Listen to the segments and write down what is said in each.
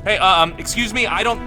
Hey, excuse me, I don't...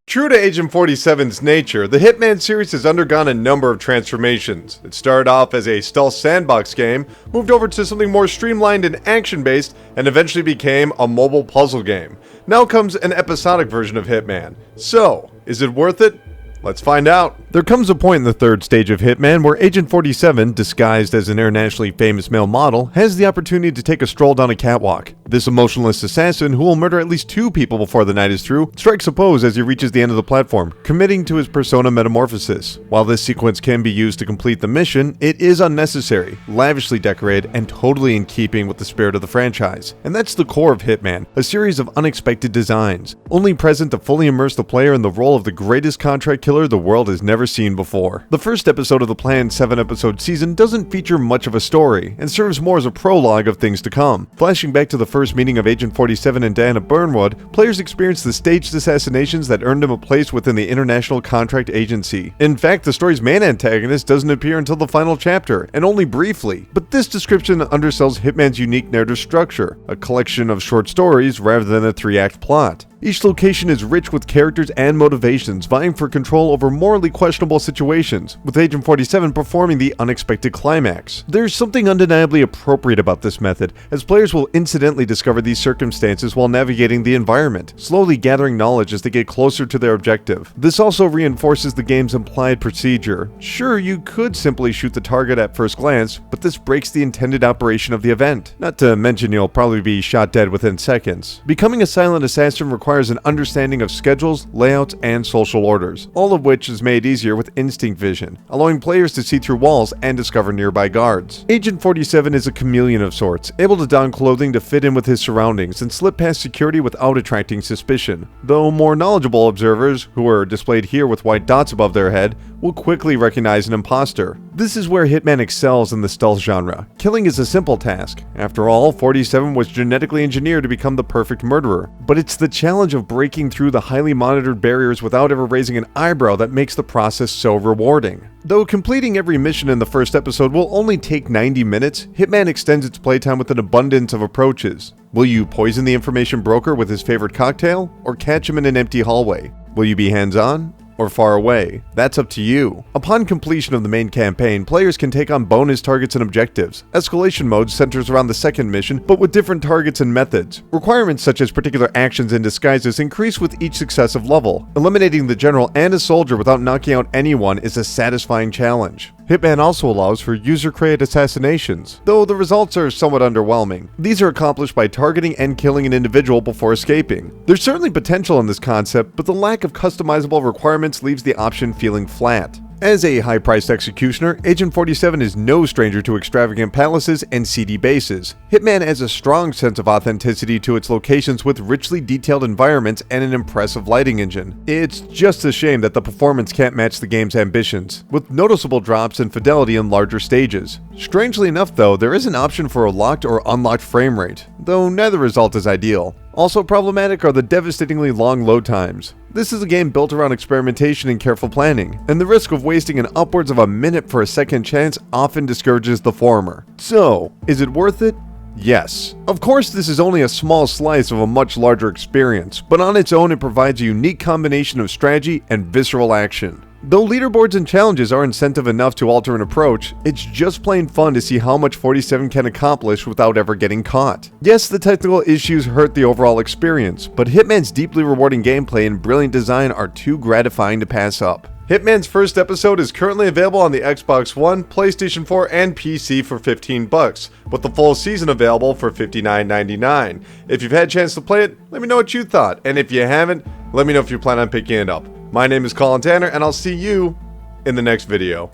True to Agent 47's nature, the Hitman series has undergone a number of transformations. It started off as a stealth sandbox game, moved over to something more streamlined and action-based, and eventually became a mobile puzzle game. Now comes an episodic version of Hitman. So, is it worth it? Let's find out. There comes a point in the third stage of Hitman where Agent 47, disguised as an internationally famous male model, has the opportunity to take a stroll down a catwalk. This emotionless assassin, who will murder at least 2 people before the night is through, strikes a pose as he reaches the end of the platform, committing to his persona metamorphosis. While this sequence can be used to complete the mission, it is unnecessary, lavishly decorated, and totally in keeping with the spirit of the franchise. And that's the core of Hitman, a series of unexpected designs, only present to fully immerse the player in the role of the greatest contract killer the world has never seen before. The first episode of the planned 7-episode season doesn't feature much of a story, and serves more as a prologue of things to come. Flashing back to the first meeting of Agent 47 and Diana Burnwood, players experience the staged assassinations that earned him a place within the International Contract Agency. In fact, the story's main antagonist doesn't appear until the final chapter, and only briefly. But this description undersells Hitman's unique narrative structure, a collection of short stories rather than a 3-act plot. Each location is rich with characters and motivations vying for control over morally questionable situations, with Agent 47 performing the unexpected climax. There's something undeniably appropriate about this method, as players will incidentally discover these circumstances while navigating the environment, slowly gathering knowledge as they get closer to their objective. This also reinforces the game's implied procedure. Sure, you could simply shoot the target at first glance, but this breaks the intended operation of the event. Not to mention you'll probably be shot dead within seconds. Becoming a silent assassin requires an understanding of schedules, layouts, and social orders, all of which is made easier with instinct vision, allowing players to see through walls and discover nearby guards. Agent 47 is a chameleon of sorts, able to don clothing to fit in with his surroundings and slip past security without attracting suspicion, though more knowledgeable observers, who are displayed here with white dots above their head, will quickly recognize an imposter. This is where Hitman excels in the stealth genre. Killing is a simple task. After all, 47 was genetically engineered to become the perfect murderer. But it's the challenge of breaking through the highly monitored barriers without ever raising an eyebrow that makes the process so rewarding. Though completing every mission in the first episode will only take 90 minutes, Hitman extends its playtime with an abundance of approaches. Will you poison the information broker with his favorite cocktail, or catch him in an empty hallway? Will you be hands-on or far away? That's up to you. Upon completion of the main campaign, players can take on bonus targets and objectives. Escalation mode centers around the second mission, but with different targets and methods. Requirements such as particular actions and disguises increase with each successive level. Eliminating the general and a soldier without knocking out anyone is a satisfying challenge. Hitman also allows for user-created assassinations, though the results are somewhat underwhelming. These are accomplished by targeting and killing an individual before escaping. There's certainly potential in this concept, but the lack of customizable requirements leaves the option feeling flat. As a high-priced executioner, Agent 47 is no stranger to extravagant palaces and seedy bases. Hitman adds a strong sense of authenticity to its locations with richly detailed environments and an impressive lighting engine. It's just a shame that the performance can't match the game's ambitions, with noticeable drops in fidelity in larger stages. Strangely enough though, there is an option for a locked or unlocked frame rate, though neither result is ideal. Also problematic are the devastatingly long load times. This is a game built around experimentation and careful planning, and the risk of wasting an upwards of a minute for a second chance often discourages the former. So, is it worth it? Yes. Of course, this is only a small slice of a much larger experience, but on its own it provides a unique combination of strategy and visceral action. Though leaderboards and challenges are incentive enough to alter an approach, it's just plain fun to see how much 47 can accomplish without ever getting caught. Yes, the technical issues hurt the overall experience, but Hitman's deeply rewarding gameplay and brilliant design are too gratifying to pass up. Hitman's first episode is currently available on the Xbox One, PlayStation 4, and PC for $15, with the full season available for $59.99. If you've had a chance to play it, let me know what you thought, and if you haven't, let me know if you plan on picking it up. My name is Colin Tanner, and I'll see you in the next video.